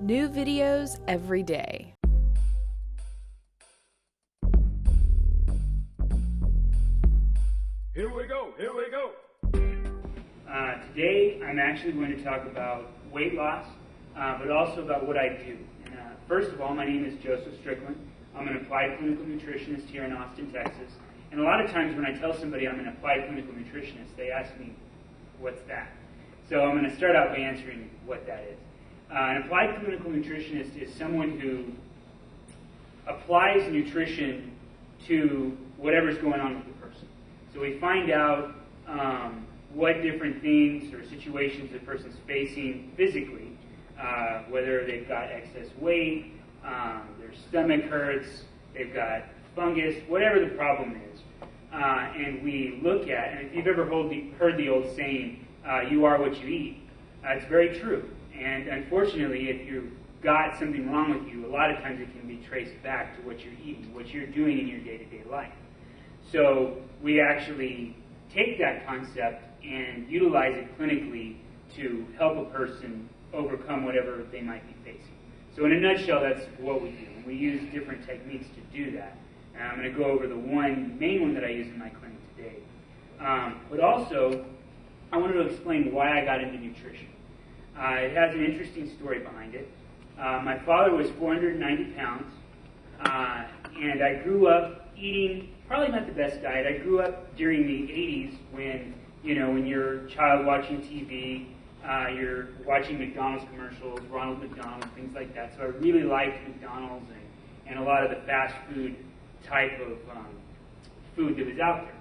New videos every day. Here we go, here we go. Today I'm actually going to talk about weight loss, but also about what I do. And, first of all, my name is Joseph Strickland. I'm an applied clinical nutritionist here in Austin, Texas. And a lot of times when I tell somebody I'm an applied clinical nutritionist, they ask me, what's that? So I'm going to start out by answering what that is. An applied clinical nutritionist is someone who applies nutrition to whatever's going on with the person. So we find out what different things or situations a person's facing physically, whether they've got excess weight, their stomach hurts, they've got fungus, whatever the problem is. And we look at, and if you've ever heard the old saying, you are what you eat, it's very true. And unfortunately, if you've got something wrong with you, a lot of times it can be traced back to what you're eating, what you're doing in your day-to-day life. So we actually take that concept and utilize it clinically to help a person overcome whatever they might be facing. So in a nutshell, that's what we do. And we use different techniques to do that. And I'm going to go over the main one that I use in my clinic today. But also, I wanted to explain why I got into nutrition. It has an interesting story behind it. My father was 490 pounds, and I grew up eating probably not the best diet. I grew up during the 80s when you're a child watching TV, you're watching McDonald's commercials, Ronald McDonald, things like that. So I really liked McDonald's and a lot of the fast food type of food that was out there.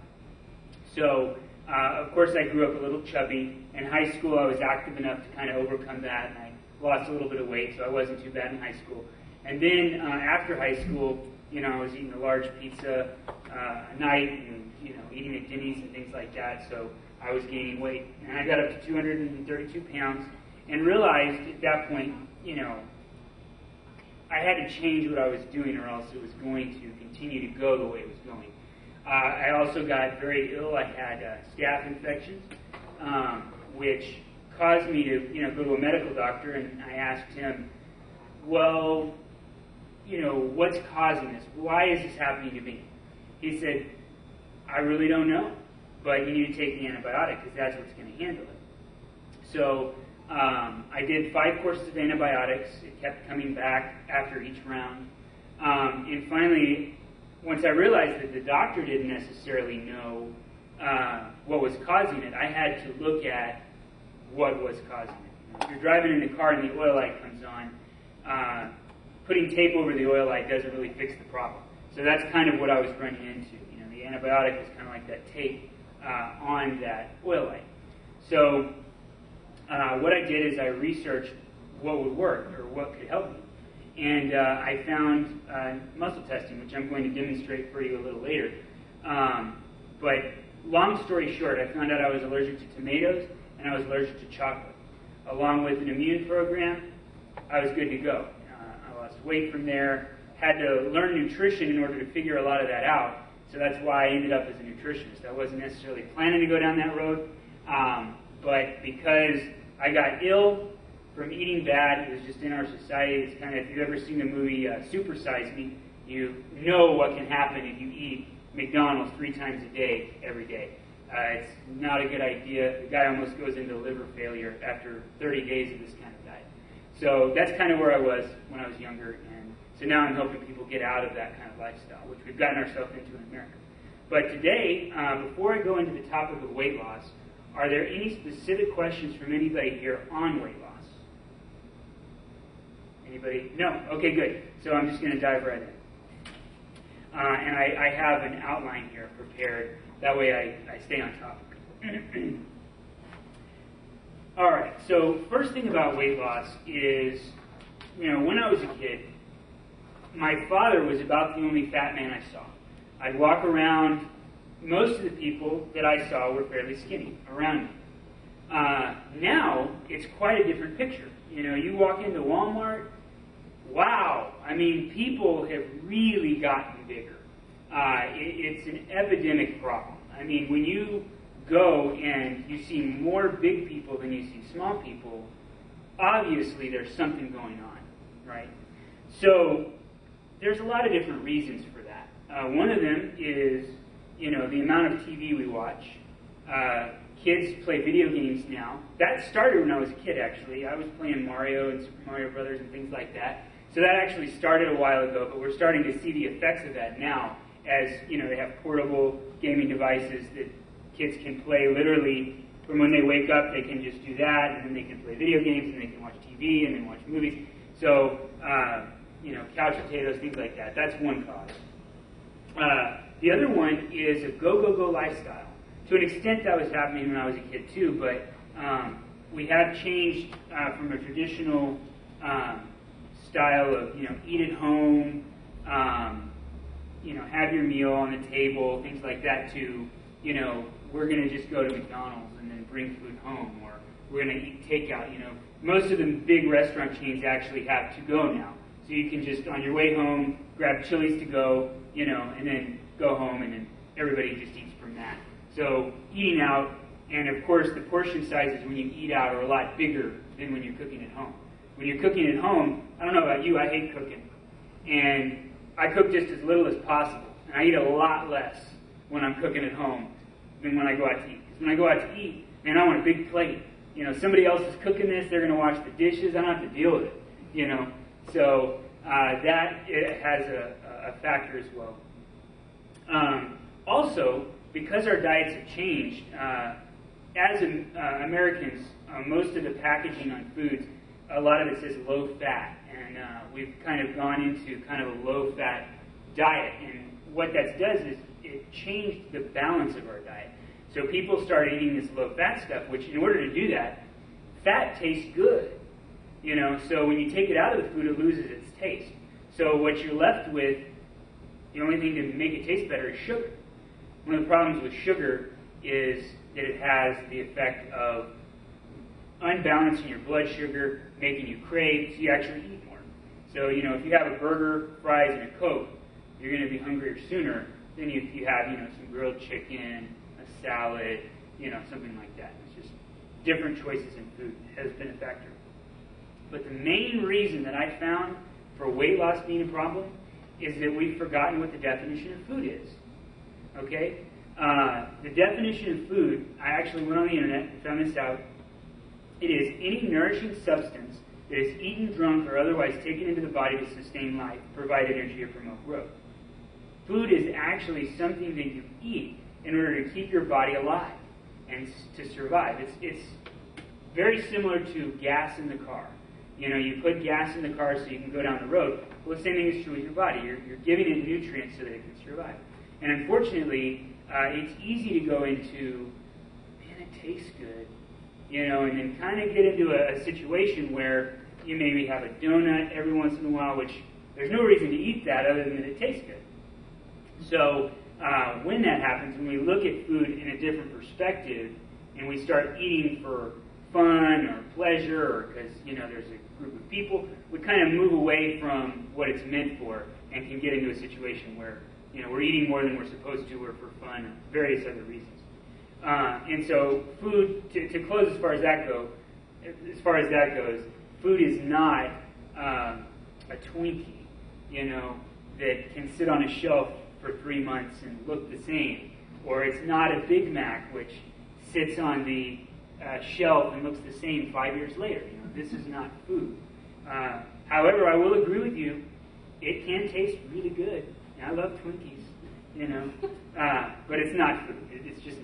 So, of course, I grew up a little chubby. In high school, I was active enough to kind of overcome that, and I lost a little bit of weight, so I wasn't too bad in high school. And then after high school, I was eating a large pizza a night and, eating at Denny's and things like that, so I was gaining weight. And I got up to 232 pounds and realized at that point, I had to change what I was doing or else it was going to continue to go the way it was going. I also got very ill. I had staph infections, which caused me to, go to a medical doctor, and I asked him, well, what's causing this? Why is this happening to me? He said, I really don't know, but you need to take the antibiotic because that's what's going to handle it. So I did 5 courses of antibiotics. It kept coming back after each round. And finally, once I realized that the doctor didn't necessarily know what was causing it, I had to look at what was causing it. If you're driving in the car and the oil light comes on, putting tape over the oil light doesn't really fix the problem. So that's kind of what I was running into. The antibiotic is kind of like that tape on that oil light. So what I did is I researched what would work or what could help me. And I found muscle testing, which I'm going to demonstrate for you a little later. But long story short, I found out I was allergic to tomatoes and I was allergic to chocolate. Along with an immune program, I was good to go. I lost weight from there, had to learn nutrition in order to figure a lot of that out. So that's why I ended up as a nutritionist. I wasn't necessarily planning to go down that road, but because I got ill from eating bad, it was just in our society. It's kind of, if you've ever seen the movie Super Size Me, you know what can happen if you eat McDonald's 3 times a day, every day. It's not a good idea. The guy almost goes into liver failure after 30 days of this kind of diet. So that's kind of where I was when I was younger, and so now I'm helping people get out of that kind of lifestyle, which we've gotten ourselves into in America. But today, before I go into the topic of weight loss, are there any specific questions from anybody here on weight loss? Anybody? No? Okay, good. So I'm just going to dive right in. And I have an outline here prepared. That way I stay on topic. All right, so first thing about weight loss is, when I was a kid, my father was about the only fat man I saw. I'd walk around, most of the people that I saw were fairly skinny around me. Now, it's quite a different picture. You walk into Walmart, wow, people have really gotten bigger. It's an epidemic problem. When you go and you see more big people than you see small people, obviously there's something going on, right? So there's a lot of different reasons for that. One of them is, the amount of TV we watch. Kids play video games now. That started when I was a kid, actually. I was playing Mario and Super Mario Brothers and things like that. So that actually started a while ago, but we're starting to see the effects of that now as, they have portable gaming devices that kids can play literally from when they wake up. They can just do that, and then they can play video games, and they can watch TV, and then watch movies. So, couch potatoes, things like that. That's one cause. The other one is a go lifestyle. To an extent, that was happening when I was a kid too, but we have changed from a traditional style of, eat at home, have your meal on the table, things like that, to, we're going to just go to McDonald's and then bring food home, or we're going to eat takeout. Most of the big restaurant chains actually have to go now. So you can just, on your way home, grab Chili's to go, and then go home, and then everybody just eats from that. So eating out, and of course the portion sizes when you eat out are a lot bigger than when you're cooking at home. When you're cooking at home, I don't know about you, I hate cooking. And I cook just as little as possible. And I eat a lot less when I'm cooking at home than when I go out to eat. Because when I go out to eat, man, I want a big plate. Somebody else is cooking this, they're going to wash the dishes, I don't have to deal with it, So that it has a factor as well. Also, because our diets have changed, as Americans, most of the packaging on foods, a lot of it says low fat, and we've kind of gone into kind of a low fat diet. And what that does is it changed the balance of our diet. So people start eating this low fat stuff, which in order to do that, fat tastes good. So when you take it out of the food, it loses its taste. So what you're left with, the only thing to make it taste better is sugar. One of the problems with sugar is that it has the effect of unbalancing your blood sugar, making you crave, so you actually eat more. So, if you have a burger, fries, and a Coke, you're going to be hungrier sooner than if you have, some grilled chicken, a salad, something like that. It's just different choices in food has been a factor. But the main reason that I found for weight loss being a problem is that we've forgotten what the definition of food is. Okay? The definition of food, I actually went on the internet and found this out. It is any nourishing substance that is eaten, drunk, or otherwise taken into the body to sustain life, provide energy, or promote growth. Food is actually something that you eat in order to keep your body alive and to survive. It's very similar to gas in the car. You put gas in the car so you can go down the road. Well, the same thing is true with your body. You're giving it nutrients so that it can survive. And unfortunately, it's easy to go into, man, it tastes good, and then kind of get into a situation where you maybe have a donut every once in a while, which there's no reason to eat that other than that it tastes good. So when that happens, when we look at food in a different perspective, and we start eating for fun or pleasure, or because there's a group of people, we kind of move away from what it's meant for, and can get into a situation where we're eating more than we're supposed to, or for fun, or various other reasons. And so, food, to close as far as that goes, food is not a Twinkie, that can sit on a shelf for 3 months and look the same, or it's not a Big Mac which sits on the shelf and looks the same 5 years later. This is not food. However, I will agree with you, it can taste really good. I love Twinkies, but it's not food. It's just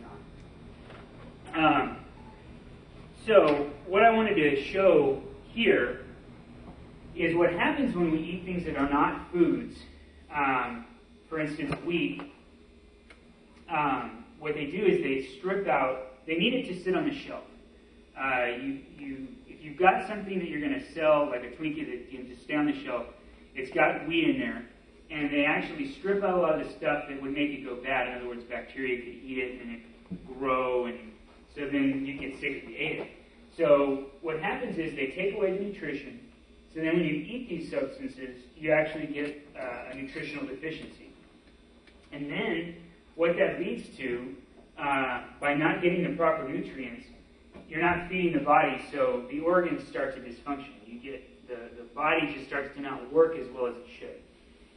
not. So what I wanted to show here is what happens when we eat things that are not foods. For instance, wheat. What they do is they strip out. They need it to sit on the shelf. If you've got something that you're going to sell, like a Twinkie that can just stay on the shelf, it's got wheat in there. And they actually strip out a lot of the stuff that would make it go bad. In other words, bacteria could eat it and it could grow, and so then you get sick if you ate it. So what happens is they take away the nutrition. So then when you eat these substances, you actually get a nutritional deficiency. And then what that leads to, by not getting the proper nutrients, you're not feeding the body, so the organs start to dysfunction. You get the body just starts to not work as well as it should.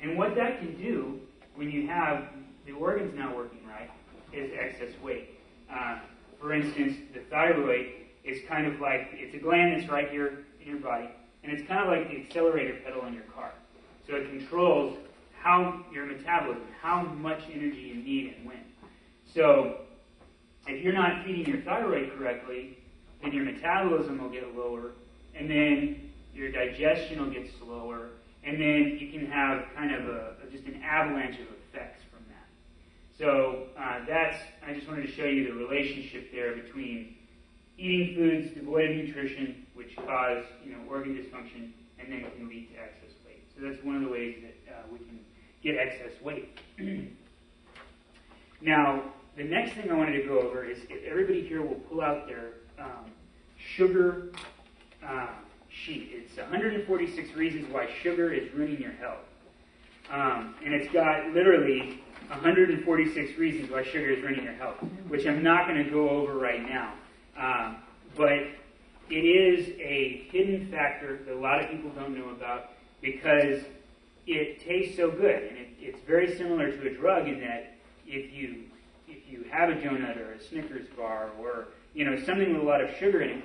And what that can do when you have the organs not working right is excess weight. For instance, the thyroid is kind of like, it's a gland that's right here in your body, and it's kind of like the accelerator pedal in your car. So it controls how your metabolism, how much energy you need and when. So if you're not feeding your thyroid correctly, then your metabolism will get lower, and then your digestion will get slower, and then you can have kind of just an avalanche of effects from that. So I just wanted to show you the relationship there between eating foods devoid of nutrition, which cause organ dysfunction, and then can lead to excess weight. So that's one of the ways that we can get excess weight. Now, the next thing I wanted to go over is if everybody here will pull out their sugar sheet. It's 146 reasons why sugar is ruining your health. And it's got literally 146 reasons why sugar is ruining your health, which I'm not going to go over right now. But it is a hidden factor that a lot of people don't know about because it tastes so good. And it's very similar to a drug in that if you have a donut or a Snickers bar or something with a lot of sugar in it,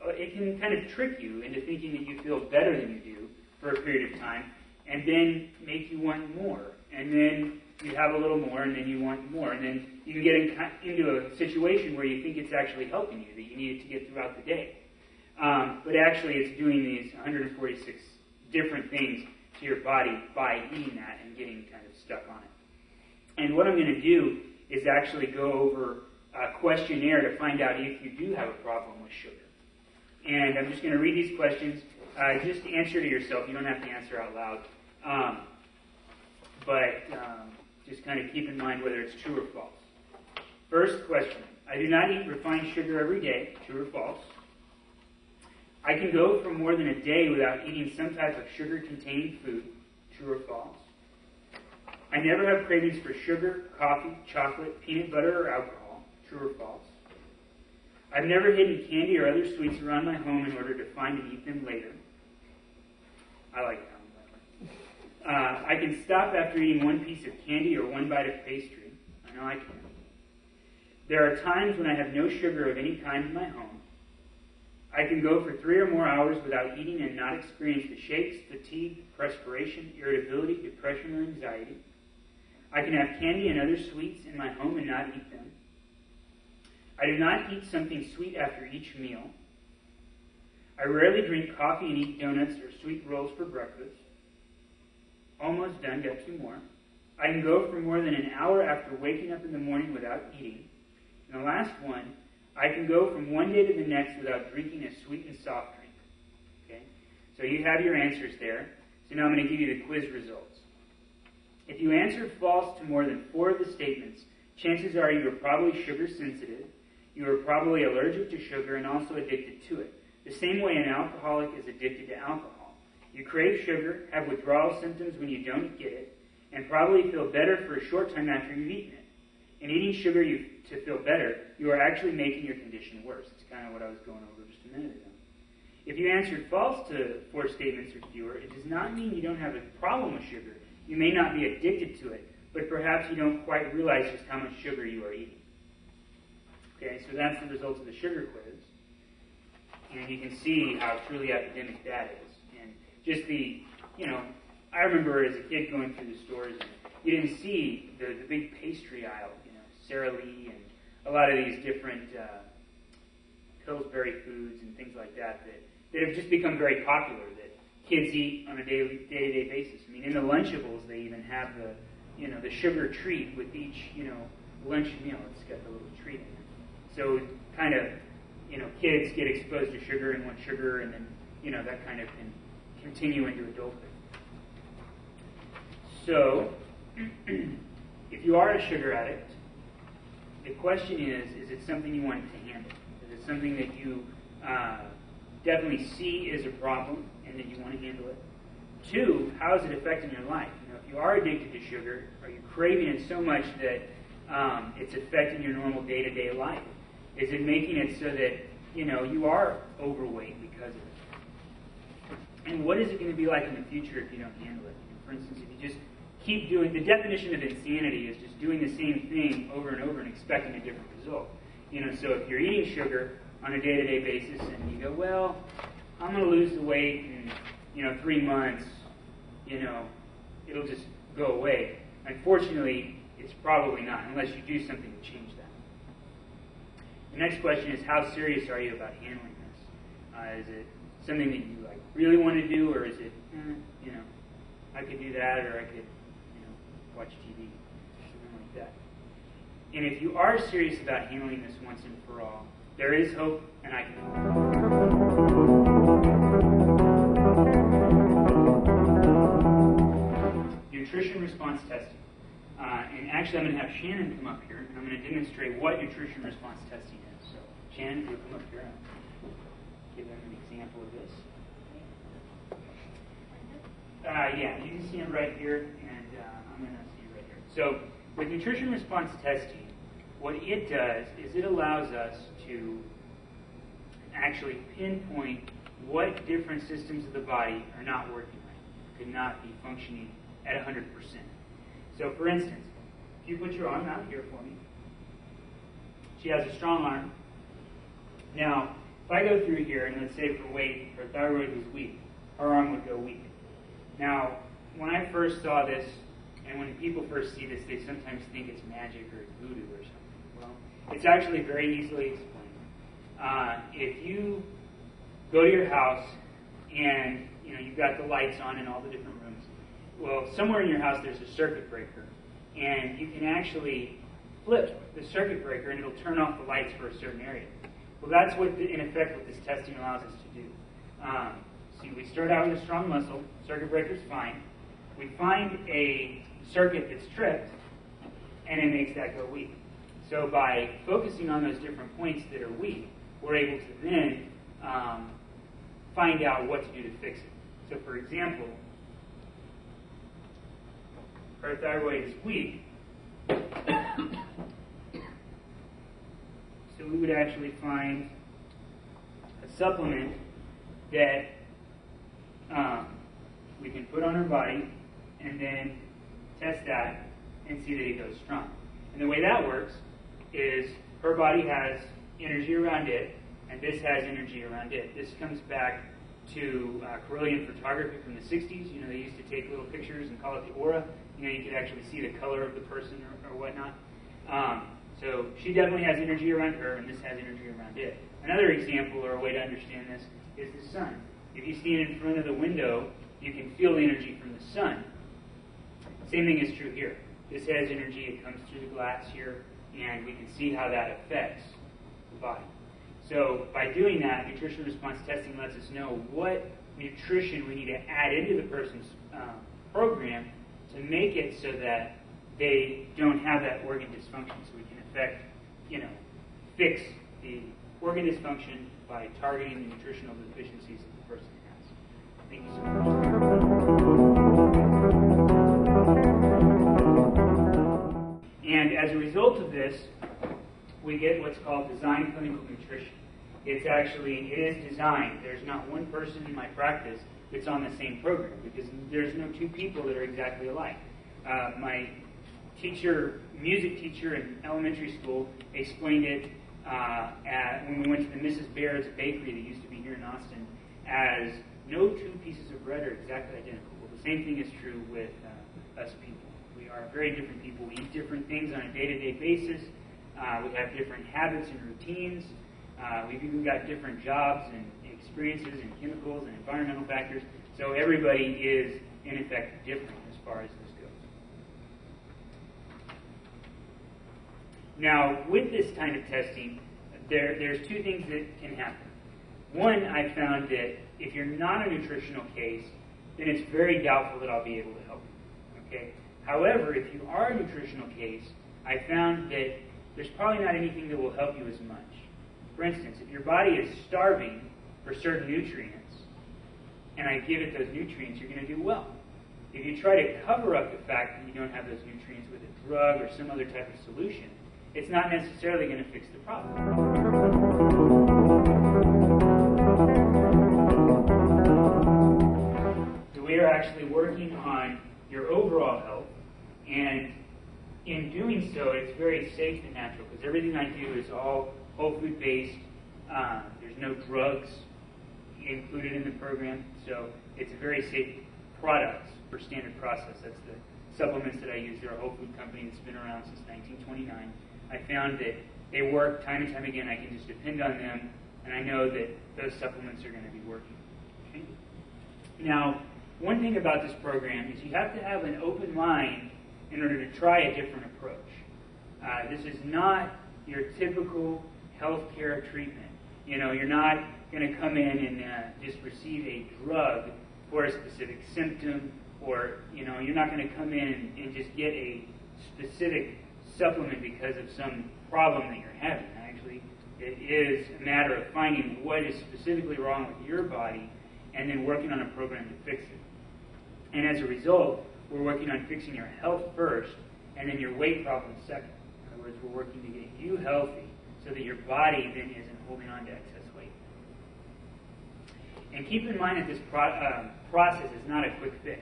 it can kind of trick you into thinking that you feel better than you do for a period of time, and then make you want more. And then you have a little more, and then you want more. And then you can get into a situation where you think it's actually helping you, that you need it to get throughout the day. But actually it's doing these 146 different things to your body by eating that and getting kind of stuck on it. And what I'm going to do is actually go over a questionnaire to find out if you do have a problem with sugar. And I'm just going to read these questions. Just answer to yourself. You don't have to answer out loud. Just kind of keep in mind whether it's true or false. First question. I do not eat refined sugar every day. True or false? I can go for more than a day without eating some type of sugar-containing food. True or false? I never have cravings for sugar, coffee, chocolate, peanut butter, or alcohol. True or false? I've never hidden candy or other sweets around my home in order to find and eat them later. I like that one, by the way. I can stop after eating one piece of candy or one bite of pastry. I know I can. There are times when I have no sugar of any kind in my home. I can go for 3 or more hours without eating and not experience the shakes, fatigue, perspiration, irritability, depression, or anxiety. I can have candy and other sweets in my home and not eat them. I do not eat something sweet after each meal. I rarely drink coffee and eat donuts or sweet rolls for breakfast. Almost done, got 2 more. I can go for more than an hour after waking up in the morning without eating. And the last one, I can go from one day to the next without drinking a sweetened soft drink. Okay? So you have your answers there. So now I'm going to give you the quiz results. If you answered false to more than 4 of the statements, chances are you are probably sugar sensitive. You are probably allergic to sugar and also addicted to it. The same way an alcoholic is addicted to alcohol. You crave sugar, have withdrawal symptoms when you don't get it, and probably feel better for a short time after you've eaten it. In eating sugar to feel better, you are actually making your condition worse. It's kind of what I was going over just a minute ago. If you answered false to 4 statements or fewer, it does not mean you don't have a problem with sugar. You may not be addicted to it, but perhaps you don't quite realize just how much sugar you are eating. Okay, so that's the results of the sugar quiz. And you can see how truly epidemic that is. And just I remember as a kid going through the stores, and you didn't see the big pastry aisle, Sara Lee and a lot of these different Pillsbury foods and things like that have just become very popular, that kids eat on a day-to-day basis. I mean, in the Lunchables, they even have the sugar treat with each, lunch meal. It's got the little treat in it. So kind of, kids get exposed to sugar and want sugar, and then, that kind of can continue into adulthood. So, if you are a sugar addict, the question is it something you want to handle? Is it something that you definitely see as a problem and that you want to handle it? 2, how is it affecting your life? If you are addicted to sugar, are you craving it so much that it's affecting your normal day-to-day life? Is it making it so that you are overweight because of it. And what is it going to be like in the future if you don't handle it? For instance, if you just keep doing, the definition of insanity is just doing the same thing over and over and expecting a different result. So if you're eating sugar on a day-to-day basis and you go, well, I'm going to lose the weight in 3 months, it'll just go away. Unfortunately, it's probably not, unless you do something to change that. The next question is, how serious are you about handling this? Is it something that you really want to do, or is it, I could do that, or I could, watch TV, something like that. And if you are serious about handling this once and for all, there is hope, and I can help. Nutrition response testing. And actually, I'm going to have Shannon come up here, and I'm going to demonstrate what nutrition response testing is. So, Shannon, you'll come up here and give them an example of this. Yeah, you can see him right here, and I'm going to see you right here. So, with nutrition response testing, what it does is it allows us to actually pinpoint what different systems of the body are not working right, could not be functioning at 100%. So, for instance, if you put your arm out here for me, she has a strong arm. Now, if I go through here, and let's say for weight, her thyroid was weak, her arm would go weak. Now, when I first saw this, and when people first see this, they sometimes think it's magic or voodoo or something. Well, it's actually very easily explained. If you go to your house and you've got the lights on in all the different rooms, well, somewhere in your house there's a circuit breaker, and you can actually flip the circuit breaker and it'll turn off the lights for a certain area. Well, that's what, in effect, what this testing allows us to do. See, we start out with a strong muscle, circuit breaker's fine. We find a circuit that's tripped, and it makes that go weak. So by focusing on those different points that are weak, we're able to then find out what to do to fix it. So for example, her thyroid is weak, so we would actually find a supplement that we can put on her body and then test that and see that it goes strong. And the way that works is her body has energy around it, and this has energy around it. This comes back to Carolean photography from the 60s. They used to take little pictures and call it the aura. You could actually see the color of the person or whatnot. So she definitely has energy around her, and this has energy around it. Another example or a way to understand this is the sun. If you stand in front of the window, you can feel the energy from the sun. Same thing is true here. This has energy, it comes through the glass here, and we can see how that affects the body. So by doing that, nutrition response testing lets us know what nutrition we need to add into the person's program to make it so that they don't have that organ dysfunction. So we can fix the organ dysfunction by targeting the nutritional deficiencies that the person has. Thank you so much. And as a result of this, we get what's called design clinical nutrition. It is designed. There's not one person in my practice that's on the same program, because there's no two people that are exactly alike. My music teacher in elementary school explained it when we went to the Mrs. Baird's bakery that used to be here in Austin as no two pieces of bread are exactly identical. Well, the same thing is true with us people. We are very different people. We eat different things on a day-to-day basis. We have different habits and routines. We've even got different jobs and experiences and chemicals and environmental factors. So everybody is, in effect, different as far as this goes. Now, with this kind of testing, there's two things that can happen. One, I found that if you're not a nutritional case, then it's very doubtful that I'll be able to help you. Okay? However, if you are a nutritional case, I found that there's probably not anything that will help you as much. For instance, if your body is starving for certain nutrients, and I give it those nutrients, you're going to do well. If you try to cover up the fact that you don't have those nutrients with a drug or some other type of solution, it's not necessarily going to fix the problem. actually working on your overall health, and in doing so, it's very safe and natural because everything I do is all whole food based. There's no drugs included in the program, so it's a very safe product for standard process. That's the supplements that I use. They're a whole food company that's been around since 1929. I found that they work time and time again. I can just depend on them, and I know that those supplements are going to be working. Okay? Now, one thing about this program is you have to have an open mind in order to try a different approach. This is not your typical healthcare treatment. You know, you're not going to come in and just receive a drug for a specific symptom, or, you know, you're not going to come in and just get a specific supplement because of some problem that you're having. Actually, it is a matter of finding what is specifically wrong with your body and then working on a program to fix it. And as a result, we're working on fixing your health first and then your weight problem second. In other words, we're working to get you healthy so that your body then isn't holding on to excess weight. And keep in mind that this process is not a quick fix.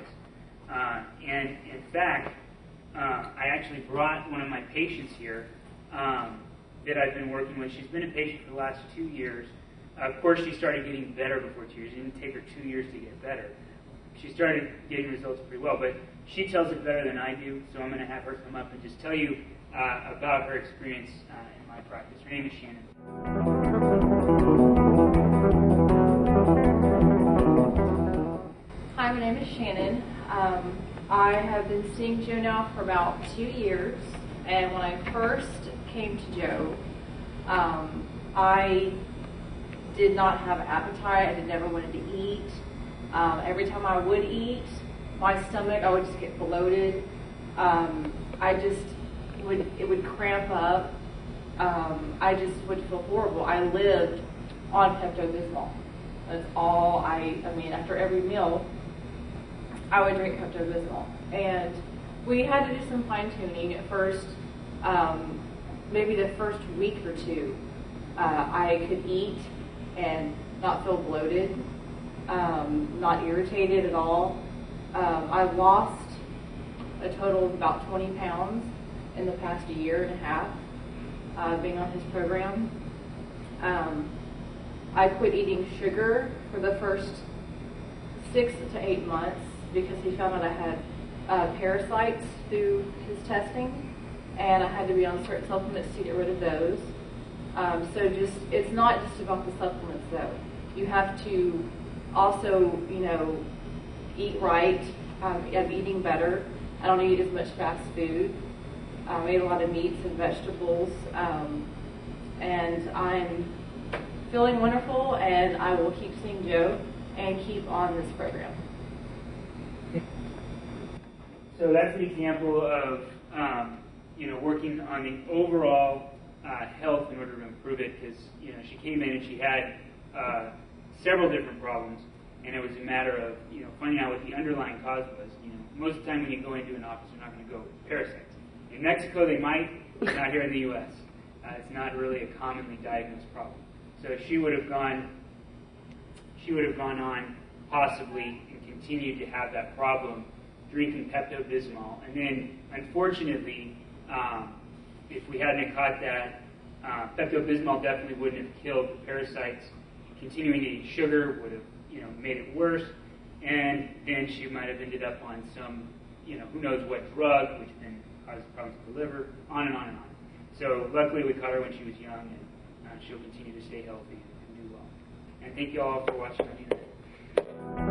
And in fact, I actually brought one of my patients here that I've been working with. She's been a patient for the last 2 years. Of course, she started getting better before 2 years. It didn't take her 2 years to get better. She started getting results pretty well, but she tells it better than I do, so I'm going to have her come up and just tell you about her experience in my practice. Her name is Shannon. Hi, my name is Shannon. I have been seeing Joe now for about 2 years, and when I first came to Joe, I did not have an appetite. I never wanted to eat. Every time I would eat, my stomach, I would just get bloated. It would cramp up. I just would feel horrible. I lived on Pepto-Bismol. That's all I mean, after every meal, I would drink Pepto-Bismol. And we had to do some fine-tuning. At first, maybe the first week or two, I could eat and not feel bloated, not irritated at all. I lost a total of about 20 pounds in the past year and a half being on his program. I quit eating sugar for the first 6 to 8 months because he found out I had parasites through his testing, and I had to be on certain supplements to get rid of those. So it's not just about the supplements though. You have to also, eat right. I'm eating better. I don't eat as much fast food. I eat a lot of meats and vegetables, and I'm feeling wonderful, and I will keep seeing Joe and keep on this program. So that's an example of working on the overall health in order to improve it, because she came in and she had several different problems, and it was a matter of finding out what the underlying cause was. Most of the time when you go into an office, you're not going to go with parasites. In Mexico, they might, but not here in the U.S. It's not really a commonly diagnosed problem. So she would have gone on possibly and continued to have that problem drinking Pepto-Bismol. And then, unfortunately, if we hadn't caught that, Pepto-Bismol definitely wouldn't have killed the parasites. Continuing to eat sugar would have made it worse. And then she might have ended up on some, who knows what drug, which then caused problems with the liver, on and on and on. So luckily we caught her when she was young, and she'll continue to stay healthy and do well. And thank you all for watching on the internet.